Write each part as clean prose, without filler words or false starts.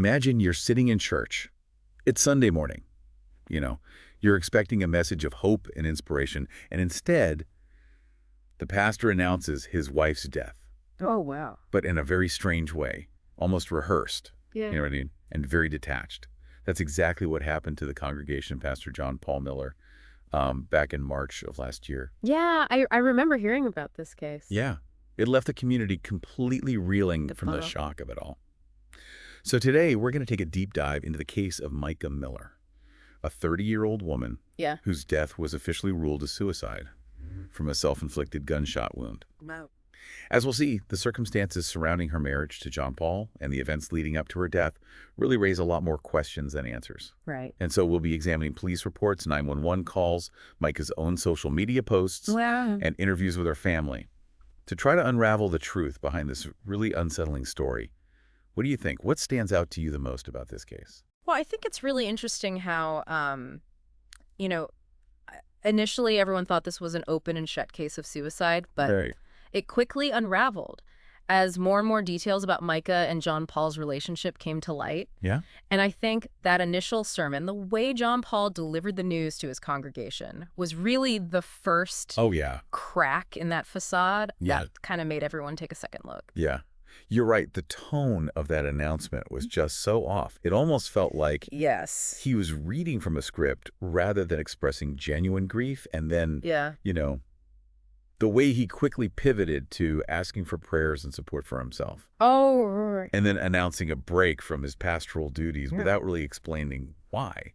Imagine you're sitting in church. It's Sunday morning. You know, you're expecting a message of hope and inspiration, and instead, the pastor announces his wife's death, Oh, wow. but in a very strange way, almost rehearsed, Yeah. you know what I mean, and very detached. That's exactly what happened to the congregation, Pastor John Paul Miller, back in March of last year. Yeah, I remember hearing about this case. Yeah, it left the community completely reeling The from the puddle. shock of it all. So today, we're going to take a deep dive into the case of Micah Miller, a 30-year-old woman Yeah. whose death was officially ruled as suicide from a self-inflicted gunshot wound. Wow. As we'll see, the circumstances surrounding her marriage to John Paul and the events leading up to her death really raise a lot more questions than answers. Right. And so we'll be examining police reports, 911 calls, Micah's own social media posts, Wow. and interviews with her family to try to unravel the truth behind this really unsettling story. What do you think? What stands out to you the most about this case? Well, I think it's really interesting how, you know, initially everyone thought this was an open and shut case of suicide, but Right. it quickly unraveled as more and more details about Micah and John Paul's relationship came to light. Yeah? And I think that initial sermon, the way John Paul delivered the news to his congregation, was really the first Oh, yeah. crack in that facade Yeah. that kind of made everyone take a second look. Yeah. You're right. The tone of that announcement was just so off. It almost felt like Yes. he was reading from a script rather than expressing genuine grief. And then, Yeah. you know, the way he quickly pivoted to asking for prayers and support for himself, Oh, right. and then announcing a break from his pastoral duties without really explaining why.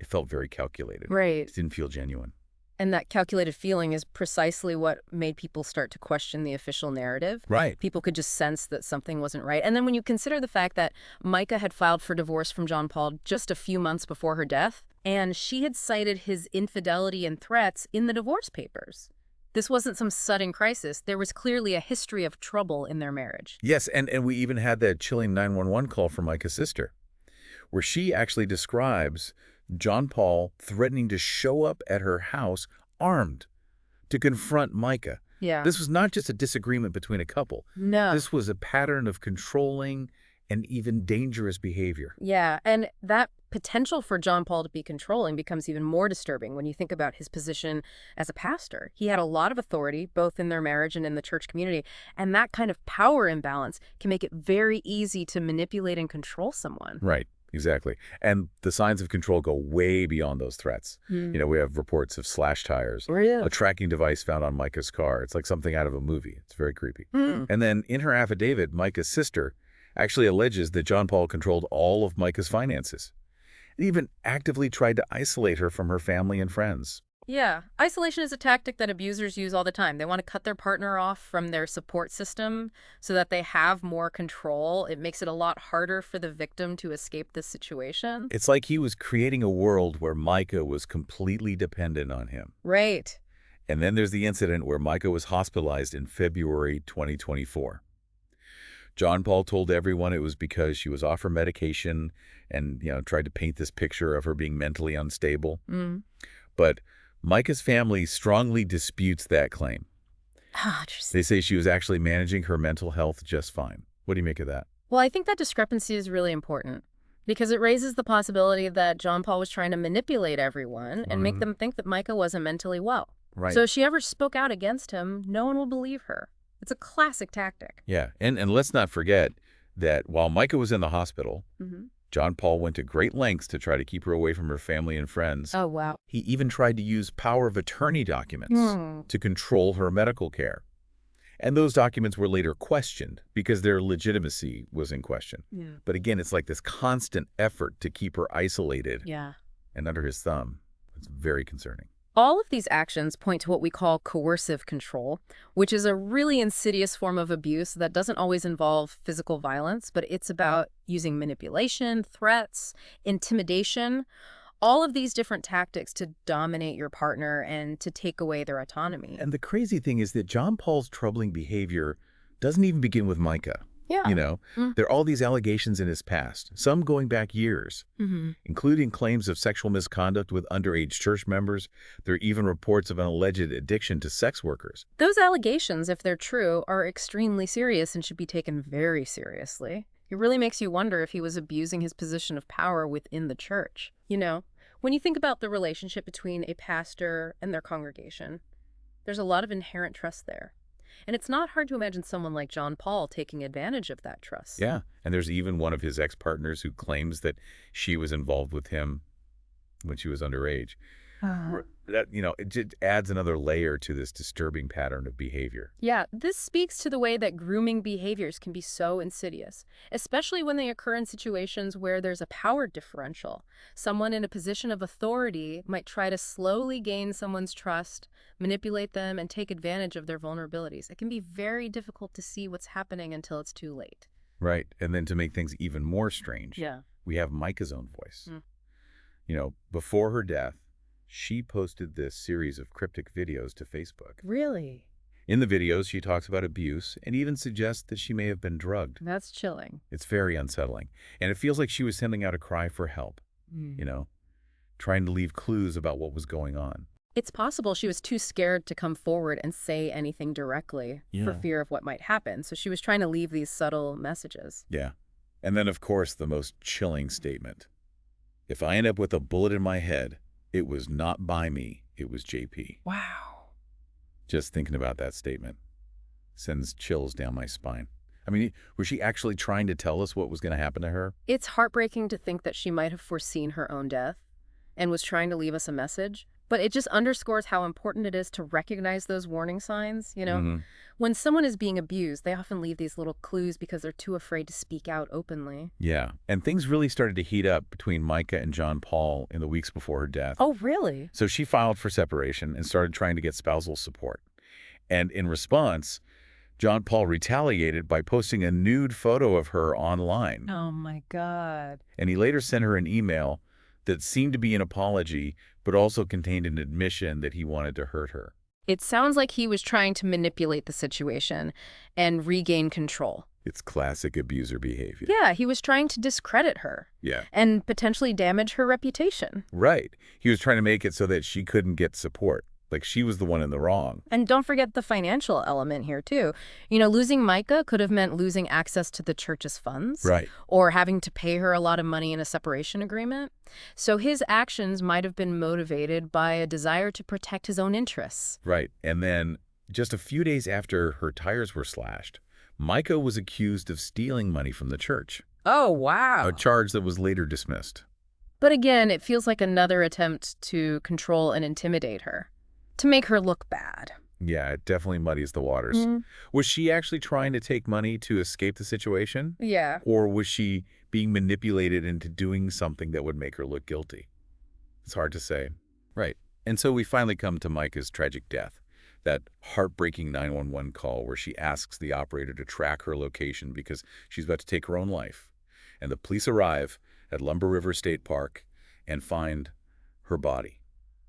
It felt very calculated. Right. It didn't feel genuine. And that calculated feeling is precisely what made people start to question the official narrative. Right. People could just sense that something wasn't right. And then when you consider the fact that Micah had filed for divorce from John Paul just a few months before her death, and she had cited his infidelity and threats in the divorce papers. This wasn't some sudden crisis. There was clearly a history of trouble in their marriage. Yes, and we even had that chilling 911 call from Micah's sister, where she actually describes John Paul threatening to show up at her house armed to confront Micah. Yeah. This was not just a disagreement between a couple. No. This was a pattern of controlling and even dangerous behavior. Yeah, and that potential for John Paul to be controlling becomes even more disturbing when you think about his position as a pastor. He had a lot of authority, both in their marriage and in the church community, and that kind of power imbalance can make it very easy to manipulate and control someone. Right, exactly. And the signs of control go way beyond those threats. You know, we have reports of slash tires, Really? a tracking device found on Micah's car. It's like something out of a movie. It's very creepy. Mm. And then in her affidavit, Micah's sister actually alleges that John Paul controlled all of Micah's finances and even actively tried to isolate her from her family and friends. Yeah, isolation is a tactic that abusers use all the time. They want to cut their partner off from their support system so that they have more control. It makes it a lot harder for the victim to escape this situation. It's like he was creating a world where Micah was completely dependent on him. Right. And then there's the incident where Micah was hospitalized in February 2024. John Paul told everyone it was because she was off her medication and, you know, tried to paint this picture of her being mentally unstable. Mm. But Micah's family strongly disputes that claim. Ah, interesting. They say she was actually managing her mental health just fine. What do you make of that? Well, I think that discrepancy is really important because it raises the possibility that John Paul was trying to manipulate everyone and make them think that Micah wasn't mentally well. Right. So if she ever spoke out against him, no one will believe her. It's a classic tactic. Yeah, and let's not forget that while Micah was in the hospital, Mm-hmm. John Paul went to great lengths to try to keep her away from her family and friends. Oh, wow. He even tried to use power of attorney documents to control her medical care. And those documents were later questioned because their legitimacy was in question. Yeah. But again, it's like this constant effort to keep her isolated Yeah. and under his thumb. It's very concerning. All of these actions point to what we call coercive control, which is a really insidious form of abuse that doesn't always involve physical violence, but it's about using manipulation, threats, intimidation, all of these different tactics to dominate your partner and to take away their autonomy. And the crazy thing is that John Paul's troubling behavior doesn't even begin with Micah. Yeah. You know, there are all these allegations in his past, some going back years, including claims of sexual misconduct with underage church members. There are even reports of an alleged addiction to sex workers. Those allegations, if they're true, are extremely serious and should be taken very seriously. It really makes you wonder if he was abusing his position of power within the church. When you think about the relationship between a pastor and their congregation, there's a lot of inherent trust there. And it's not hard to imagine someone like John Paul taking advantage of that trust. Yeah, and there's even one of his ex-partners who claims that she was involved with him when she was underage. It just adds another layer to this disturbing pattern of behavior. Yeah, this speaks to the way that grooming behaviors can be so insidious, especially when they occur in situations where there's a power differential. Someone in a position of authority might try to slowly gain someone's trust, manipulate them, and take advantage of their vulnerabilities. It can be very difficult to see what's happening until it's too late. Right, and then to make things even more strange, Yeah. we have Micah's own voice. Before her death, she posted this series of cryptic videos to Facebook. Really? In the videos, she talks about abuse and even suggests that she may have been drugged. That's chilling. It's very unsettling. And it feels like she was sending out a cry for help, trying to leave clues about what was going on. It's possible she was too scared to come forward and say anything directly for Yeah. fear of what might happen. So she was trying to leave these subtle messages. Yeah. And then, of course, the most chilling statement. If I end up with a bullet in my head, it was not by me, it was JP. Wow. Just thinking about that statement sends chills down my spine. I mean, was she actually trying to tell us what was going to happen to her? It's heartbreaking to think that she might have foreseen her own death and was trying to leave us a message. But it just underscores how important it is to recognize those warning signs. Mhm. When someone is being abused, they often leave these little clues because they're too afraid to speak out openly. Yeah. And things really started to heat up between Micah and John Paul in the weeks before her death. Oh, really? So she filed for separation and started trying to get spousal support. And in response, John Paul retaliated by posting a nude photo of her online. Oh, my God. And he later sent her an email that seemed to be an apology, but also contained an admission that he wanted to hurt her. It sounds like he was trying to manipulate the situation and regain control. It's classic abuser behavior. Yeah, he was trying to discredit her Yeah. and potentially damage her reputation. Right. He was trying to make it so that she couldn't get support. Like she was the one in the wrong. And don't forget the financial element here, too. Losing Micah could have meant losing access to the church's funds. Right. Or having to pay her a lot of money in a separation agreement. So his actions might have been motivated by a desire to protect his own interests. Right. And then just a few days after her tires were slashed, Micah was accused of stealing money from the church, Oh, wow. a charge that was later dismissed. But again, it feels like another attempt to control and intimidate her, to make her look bad. Yeah, it definitely muddies the waters. Was she actually trying to take money to escape the situation? Yeah. Or was she being manipulated into doing something that would make her look guilty? It's hard to say. Right. And so we finally come to Micah's tragic death, that heartbreaking 911 call where she asks the operator to track her location because she's about to take her own life. And the police arrive at Lumber River State Park and find her body,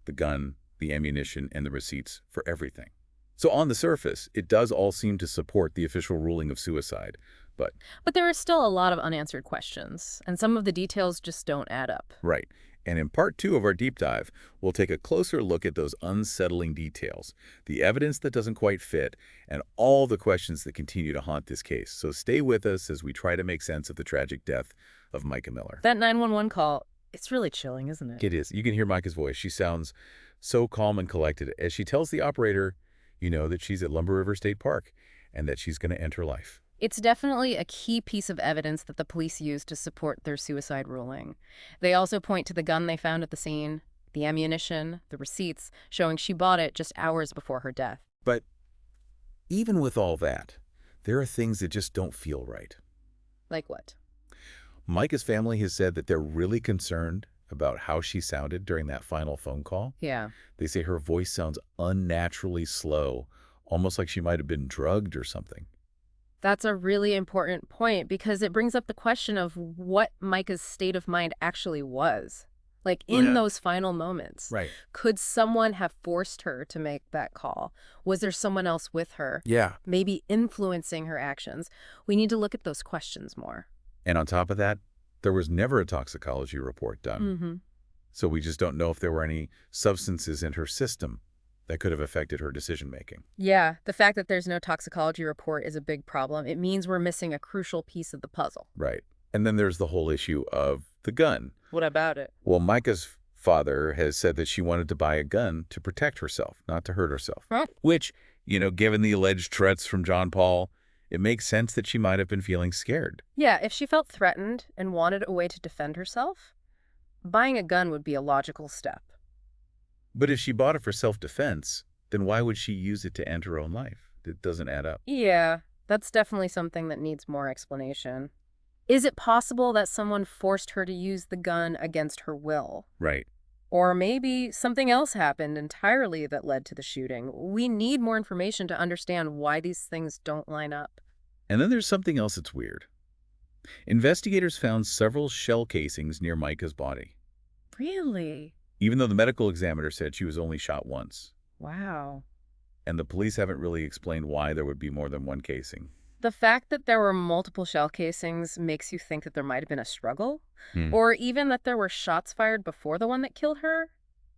the gun, the ammunition, and the receipts for everything. So on the surface, it does all seem to support the official ruling of suicide, but... But there are still a lot of unanswered questions, and some of the details just don't add up. Right. And in part 2 of our deep dive, we'll take a closer look at those unsettling details, the evidence that doesn't quite fit, and all the questions that continue to haunt this case. So stay with us as we try to make sense of the tragic death of Micah Miller. That 911 call, it's really chilling, isn't it? It is. You can hear Micah's voice. She sounds so calm and collected as she tells the operator, that she's at Lumber River State Park and that she's going to end her life. It's definitely a key piece of evidence that the police used to support their suicide ruling. They also point to the gun they found at the scene, the ammunition, the receipts, showing she bought it just hours before her death. But even with all that, there are things that just don't feel right. Like what? Micah's family has said that they're really concerned about how she sounded during that final phone call. Yeah. They say her voice sounds unnaturally slow, almost like she might have been drugged or something. That's a really important point because it brings up the question of what Micah's state of mind actually was. Like in those final moments. Right. Could someone have forced her to make that call? Was there someone else with her? Yeah. Maybe influencing her actions? We need to look at those questions more. And on top of that, there was never a toxicology report done. Mm-hmm. So we just don't know if there were any substances in her system that could have affected her decision-making. Yeah, the fact that there's no toxicology report is a big problem. It means we're missing a crucial piece of the puzzle. Right. And then there's the whole issue of the gun. What about it? Well, Micah's father has said that she wanted to buy a gun to protect herself, not to hurt herself. Huh? Which, given the alleged threats from John Paul, it makes sense that she might have been feeling scared. Yeah, if she felt threatened and wanted a way to defend herself, buying a gun would be a logical step. But if she bought it for self-defense, then why would she use it to end her own life? It doesn't add up. Yeah, that's definitely something that needs more explanation. Is it possible that someone forced her to use the gun against her will? Right. Or maybe something else happened entirely that led to the shooting. We need more information to understand why these things don't line up. And then there's something else that's weird. Investigators found several shell casings near Micah's body, Really? even though the medical examiner said she was only shot once. Wow. And the police haven't really explained why there would be more than one casing. The fact that there were multiple shell casings makes you think that there might have been a struggle, or even that there were shots fired before the one that killed her.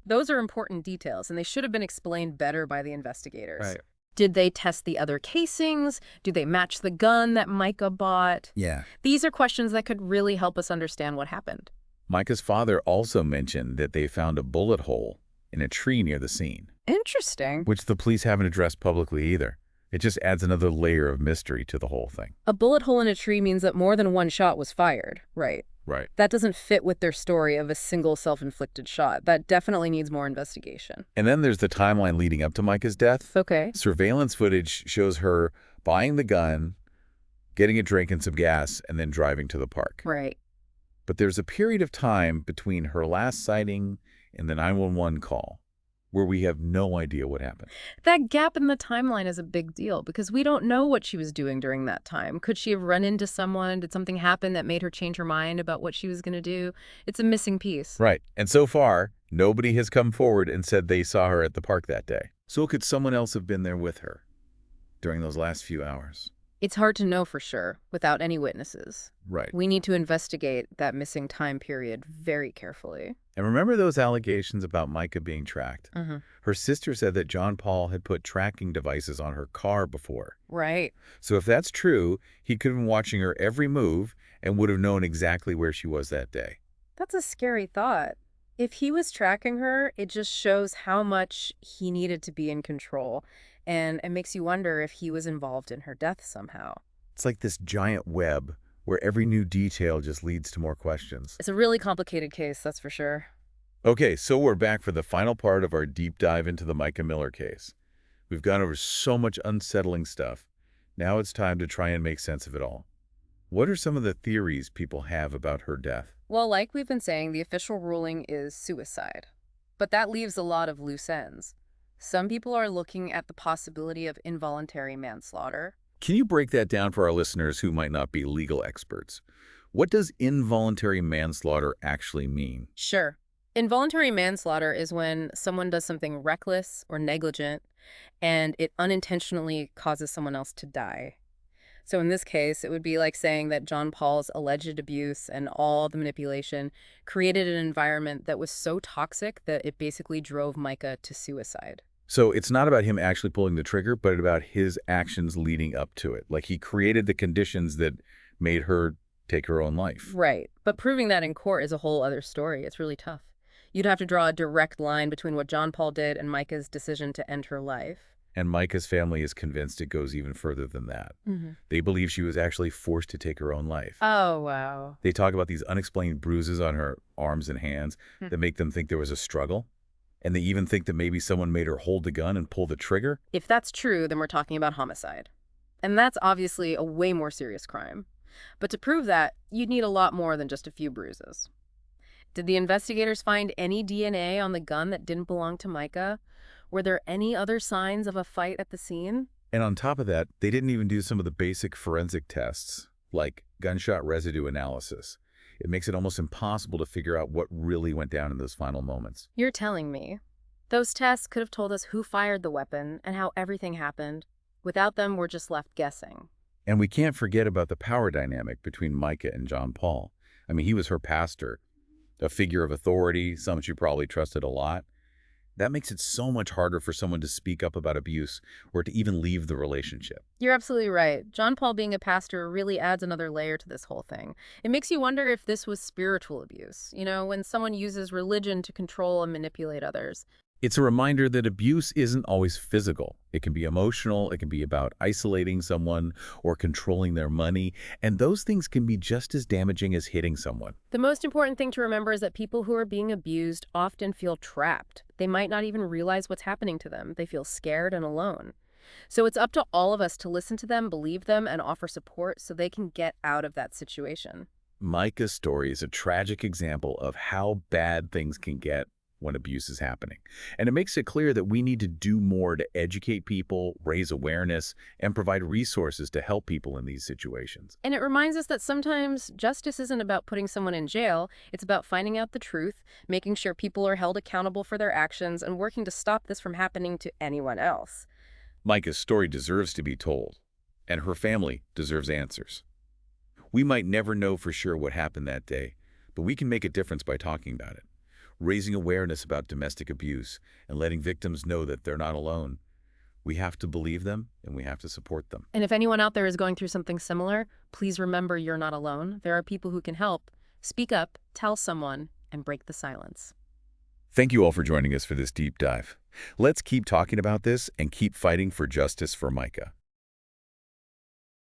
Those are important details, and they should have been explained better by the investigators. Right. Did they test the other casings? Do they match the gun that Micah bought? Yeah. These are questions that could really help us understand what happened. Micah's father also mentioned that they found a bullet hole in a tree near the scene, Interesting. which the police haven't addressed publicly either. It just adds another layer of mystery to the whole thing. A bullet hole in a tree means that more than one shot was fired, right? Right. That doesn't fit with their story of a single self-inflicted shot. That definitely needs more investigation. And then there's the timeline leading up to Micah's death. Okay. Surveillance footage shows her buying the gun, getting a drink and some gas, and then driving to the park. Right. But there's a period of time between her last sighting and the 911 call where we have no idea what happened. That gap in the timeline is a big deal because we don't know what she was doing during that time. Could she have run into someone? Did something happen that made her change her mind about what she was going to do? It's a missing piece. Right. And so far, nobody has come forward and said they saw her at the park that day. So could someone else have been there with her during those last few hours? It's hard to know for sure without any witnesses. Right. We need to investigate that missing time period very carefully. And remember those allegations about Micah being tracked? Her sister said that John Paul had put tracking devices on her car before. Right. So if that's true, he could have been watching her every move and would have known exactly where she was that day. That's a scary thought. If he was tracking her, it just shows how much he needed to be in control. And it makes you wonder if he was involved in her death somehow. It's like this giant web where every new detail just leads to more questions. It's a really complicated case, that's for sure. Okay, so we're back for the final part of our deep dive into the Micah Miller case. We've gone over so much unsettling stuff. Now it's time to try and make sense of it all. What are some of the theories people have about her death? Well, like we've been saying, the official ruling is suicide. But that leaves a lot of loose ends. Some people are looking at the possibility of involuntary manslaughter. Can you break that down for our listeners who might not be legal experts? What does involuntary manslaughter actually mean? Sure. Involuntary manslaughter is when someone does something reckless or negligent and it unintentionally causes someone else to die. So in this case, it would be like saying that John Paul's alleged abuse and all the manipulation created an environment that was so toxic that it basically drove Micah to suicide. So it's not about him actually pulling the trigger, but about his actions leading up to it. Like he created the conditions that made her take her own life. Right. But proving that in court is a whole other story. It's really tough. You'd have to draw a direct line between what John Paul did and Micah's decision to end her life. And Micah's family is convinced it goes even further than that. They believe she was actually forced to take her own life. Oh, wow. They talk about these unexplained bruises on her arms and hands that make them think there was a struggle. And they even think that maybe someone made her hold the gun and pull the trigger. If that's true, then we're talking about homicide. And that's obviously a way more serious crime. But to prove that, you'd need a lot more than just a few bruises. Did the investigators find any DNA on the gun that didn't belong to Micah? Were there any other signs of a fight at the scene? And on top of that, they didn't even do some of the basic forensic tests, like gunshot residue analysis. It makes it almost impossible to figure out what really went down in those final moments. You're telling me. Those tests could have told us who fired the weapon and how everything happened. Without them, we're just left guessing. And we can't forget about the power dynamic between Micah and John Paul. I mean, he was her pastor, a figure of authority, someone she probably trusted a lot. That makes it so much harder for someone to speak up about abuse or to even leave the relationship. You're absolutely right. John Paul being a pastor really adds another layer to this whole thing. It makes you wonder if this was spiritual abuse, when someone uses religion to control and manipulate others. It's a reminder that abuse isn't always physical. It can be emotional, it can be about isolating someone or controlling their money, and those things can be just as damaging as hitting someone. The most important thing to remember is that people who are being abused often feel trapped. They might not even realize what's happening to them. They feel scared and alone. So it's up to all of us to listen to them, believe them, and offer support so they can get out of that situation. Micah's story is a tragic example of how bad things can get when abuse is happening. And it makes it clear that we need to do more to educate people, raise awareness, and provide resources to help people in these situations. And it reminds us that sometimes justice isn't about putting someone in jail. It's about finding out the truth, making sure people are held accountable for their actions, and working to stop this from happening to anyone else. Micah's story deserves to be told, and her family deserves answers. We might never know for sure what happened that day, but we can make a difference by talking about it, raising awareness about domestic abuse, and letting victims know that they're not alone. We have to believe them, and we have to support them. And if anyone out there is going through something similar, please remember you're not alone. There are people who can help. Speak up, tell someone, and break the silence. Thank you all for joining us for this deep dive. Let's keep talking about this and keep fighting for justice for Micah.